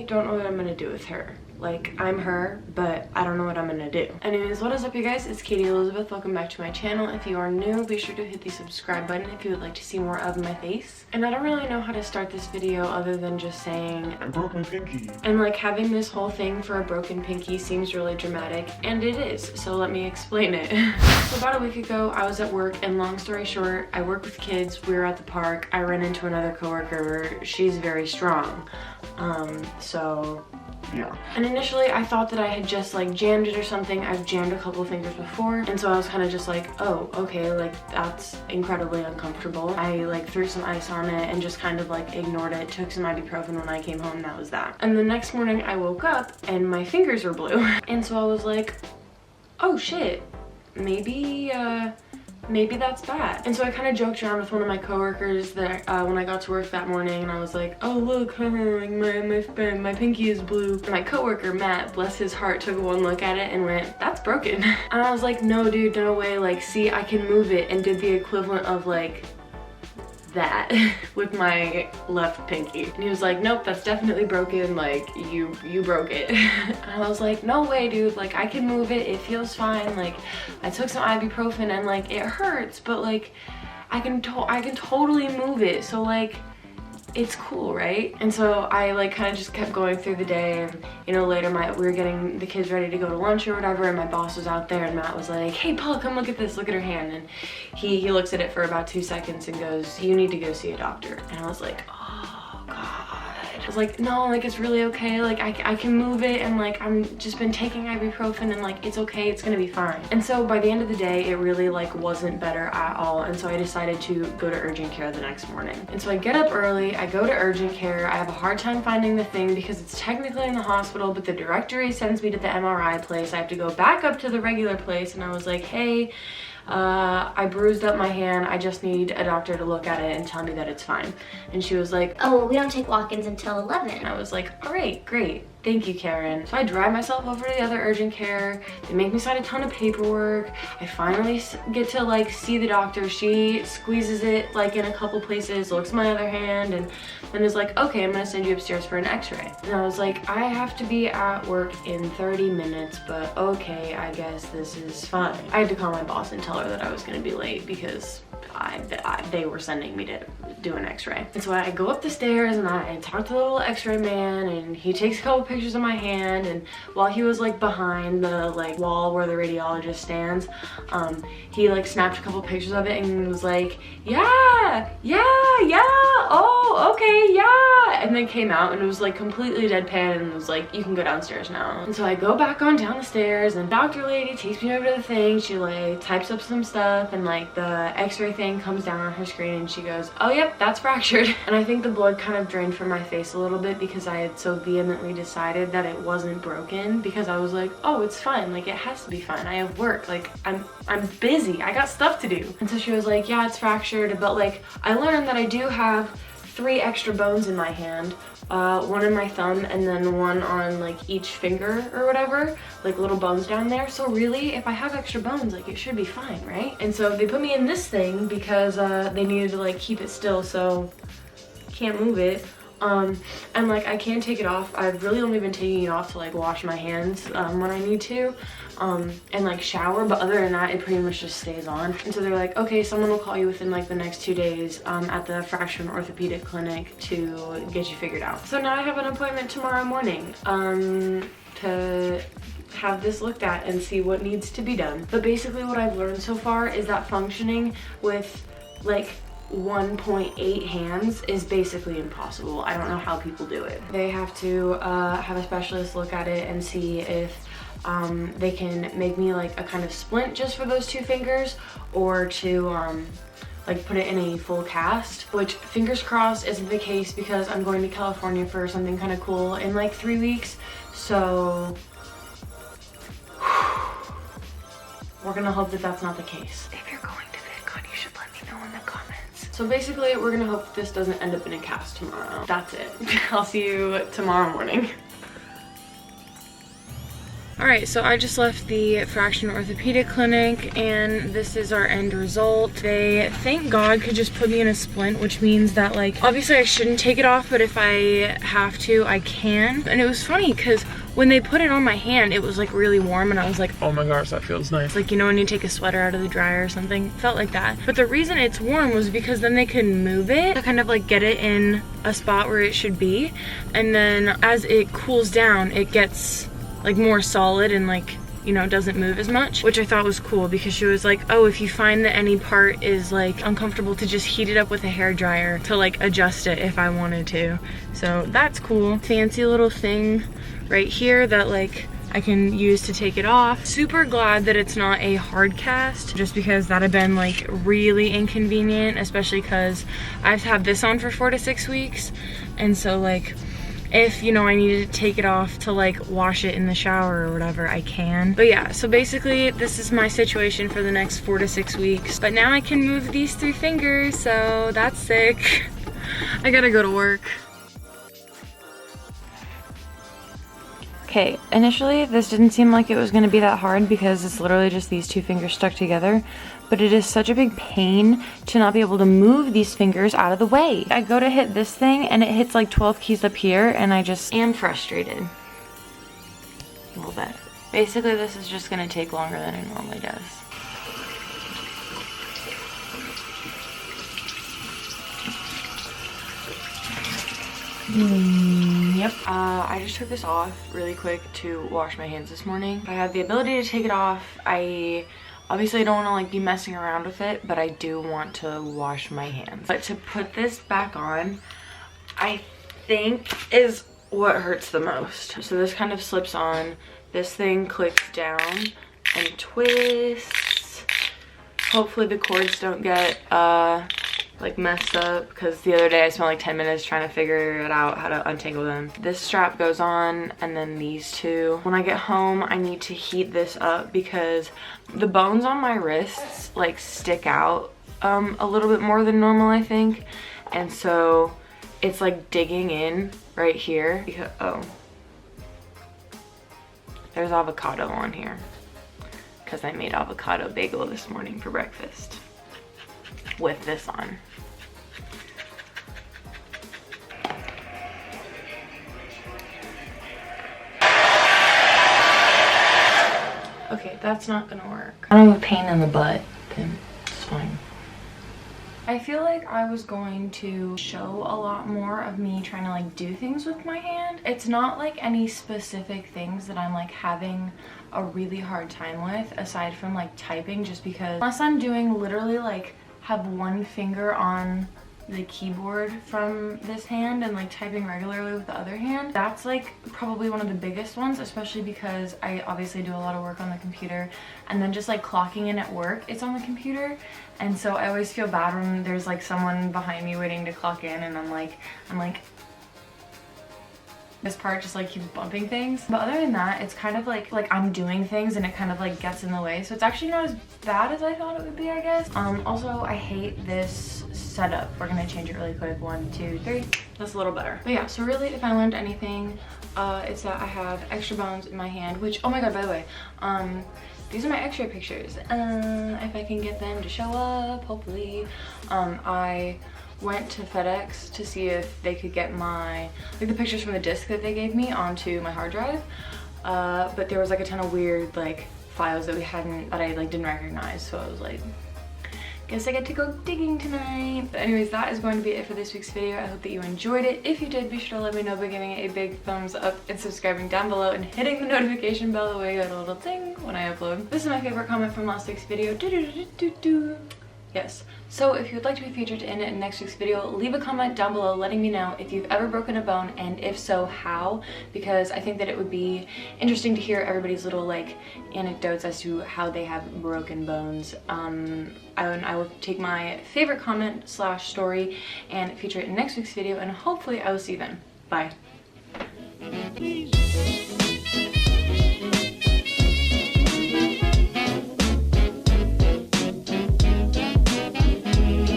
don't know what I'm gonna do with her. Like, I'm her, but I don't know what I'm gonna do. Anyways, what is up, you guys? It's Katie Elizabeth. Welcome back to my channel. If you are new, be sure to hit the subscribe button if you would like to see more of my face. And I don't really know how to start this video other than just saying I broke my pinky. And like, having this whole thing for a broken pinky seems really dramatic, and it is, so let me explain it. So about a week ago, I was at work, and long story short, I work with kids. We were at the park. I ran into another coworker. She's very strong. Yeah. And initially I thought that I had just like jammed it or something. I've jammed a couple of fingers before, and so I was kind of just like, oh, okay, like that's incredibly uncomfortable. I like threw some ice on it and just kind of like ignored it, took some ibuprofen when I came home, that was that. And the next morning I woke up and my fingers were blue. And so I was like, oh shit, maybe that's bad. And so I kind of joked around with one of my coworkers that when I got to work that morning, and I was like, oh look, like my pinky is blue. And my coworker Matt, bless his heart, took one look at it and went, that's broken. And I was like, no dude, no way, like see, I can move it, and did the equivalent of like that with my left pinky. And he was like, nope, that's definitely broken, like you broke it. And I was like, no way dude, like I can move it, it feels fine, like I took some ibuprofen and like it hurts, but like I can totally move it, so like it's cool, right? And so I like kind of just kept going through the day, and you know, later we were getting the kids ready to go to lunch or whatever, and my boss was out there, and Matt was like, hey Paul, come look at this, look at her hand. And he looks at it for about 2 seconds and goes, you need to go see a doctor. And I was like, oh god. I was like, no, like it's really okay, like I can move it, and like I'm just been taking ibuprofen, and like it's okay, it's gonna be fine. And so by the end of the day, it really like wasn't better at all, and so I decided to go to urgent care the next morning. And so I get up early, I go to urgent care. I have a hard time finding the thing because it's technically in the hospital, but the directory sends me to the MRI place. I have to go back up to the regular place, and I was like, hey, I bruised up my hand. I just need a doctor to look at it and tell me that it's fine. And she was like, oh, well, we don't take walk-ins until 11. And I was like, all right, great. Thank you, Karen. So I drive myself over to the other urgent care. They make me sign a ton of paperwork. I finally get to like see the doctor. She squeezes it like in a couple places, looks at my other hand, and then is like, okay, I'm gonna send you upstairs for an x-ray. And I was like, I have to be at work in 30 minutes, but okay, I guess this is fine. I had to call my boss and tell her that I was gonna be late because they were sending me to do an x-ray. And so I go up the stairs and I talk to the little x-ray man, and he takes a couple pictures of my hand, and while he was like behind the like wall where the radiologist stands, he like snapped a couple pictures of it and was like, yeah, oh, okay, yeah, and then came out and it was like completely deadpan and was like, you can go downstairs now. And so I go back on down the stairs, and doctor lady takes me over to the thing. She like types up some stuff, and like the x-ray thing comes down on her screen, and she goes, oh yep, that's fractured. And I think the blood kind of drained from my face a little bit because I had so vehemently decided that it wasn't broken, because I was like, oh, it's fine, like it has to be fine, I have work, like I'm busy, I got stuff to do. And so she was like, yeah, it's fractured, but like I learned that I do have 3 extra bones in my hand, one in my thumb and then one on like each finger or whatever, like little bones down there. So really, if I have extra bones, like it should be fine, right? And so they put me in this thing because they needed to like keep it still, so can't move it. And like I can take it off. I've really only been taking it off to like wash my hands when I need to, and like shower, but other than that it pretty much just stays on. And so they're like, okay, someone will call you within like the next 2 days at the fracture and orthopedic clinic to get you figured out. So now I have an appointment tomorrow morning to have this looked at and see what needs to be done. But basically what I've learned so far is that functioning with like 1.8 hands is basically impossible. I don't know how people do it. They have to have a specialist look at it and see if they can make me like a kind of splint just for those 2 fingers, or to like put it in a full cast, which fingers crossed isn't the case, because I'm going to California for something kind of cool in like 3 weeks. So we're gonna hope that that's not the case. If you're going to VidCon, you should let me know in the comments. So basically, we're gonna hope that this doesn't end up in a cast tomorrow. That's it. I'll see you tomorrow morning. Alright, so I just left the Fraction Orthopedic Clinic and this is our end result. They, thank God, could just put me in a splint, which means that, like, obviously I shouldn't take it off, but if I have to, I can. And it was funny because when they put it on my hand, it was like really warm and I was like, oh my gosh, that feels nice. Like, you know when you take a sweater out of the dryer or something? It felt like that. But the reason it's warm was because then they could move it to kind of like get it in a spot where it should be. And then as it cools down, it gets like more solid and like, you know, doesn't move as much, which I thought was cool because she was like, oh, if you find that any part is like uncomfortable, to just heat it up with a hair dryer to like adjust it if I wanted to. So that's cool. Fancy little thing right here that like I can use to take it off. Super glad that it's not a hard cast, just because that had been like really inconvenient, especially because I've had this on for 4 to 6 weeks. And so like, if, you know, I needed to take it off to like wash it in the shower or whatever, I can. But yeah, so basically this is my situation for the next 4 to 6 weeks. But now I can move these 3 fingers, so that's sick. I gotta go to work. Okay, initially this didn't seem like it was gonna be that hard because it's literally just these 2 fingers stuck together, but it is such a big pain to not be able to move these fingers out of the way. I go to hit this thing and it hits like 12 keys up here and I just am frustrated. A little bit. Basically this is just gonna take longer than it normally does. Yep. I just took this off really quick to wash my hands this morning. I have the ability to take it off. I obviously don't want to like be messing around with it, but I do want to wash my hands. But to put this back on, I think is what hurts the most. So this kind of slips on. This thing clicks down and twists. Hopefully the cords don't get like messed up, because the other day I spent like 10 minutes trying to figure it out how to untangle them. This strap goes on and then these 2. When I get home I need to heat this up because the bones on my wrists like stick out a little bit more than normal, I think, and so it's like digging in right here because, oh, there's avocado on here because I made avocado bagel this morning for breakfast with this on. Okay, that's not gonna work. I don't have a pain in the butt, then it's fine. I feel like I was going to show a lot more of me trying to like do things with my hand. It's not like any specific things that I'm like having a really hard time with aside from like typing, just because unless I'm doing literally like have 1 finger on the keyboard from this hand and like typing regularly with the other hand, that's like probably one of the biggest ones, especially because I obviously do a lot of work on the computer, and then just like clocking in at work, it's on the computer, and so I always feel bad when there's like someone behind me waiting to clock in and I'm like this part just like keeps bumping things. But other than that, it's kind of like I'm doing things and it kind of like gets in the way, so it's actually not as bad as I thought it would be, I guess. Also I hate this setup. We're gonna change it really quick. 1, 2, 3. That's a little better. But yeah, so really if I learned anything, it's that I have extra bones in my hand, which, oh my god, by the way, these are my x-ray pictures. If I can get them to show up, hopefully. I went to FedEx to see if they could get my, like the pictures from the disc that they gave me onto my hard drive. But there was like a ton of weird like files that I like didn't recognize. So I was like, guess I get to go digging tonight. But anyways, that is going to be it for this week's video. I hope that you enjoyed it. If you did, be sure to let me know by giving it a big thumbs up and subscribing down below and hitting the notification bell so you get a little thing when I upload. This is my favorite comment from last week's video. Yes. So if you'd like to be featured in next week's video, leave a comment down below letting me know if you've ever broken a bone, and if so, how, because I think that it would be interesting to hear everybody's little like anecdotes as to how they have broken bones. I will take my favorite comment / story and feature it in next week's video, and hopefully I will see you then. Bye.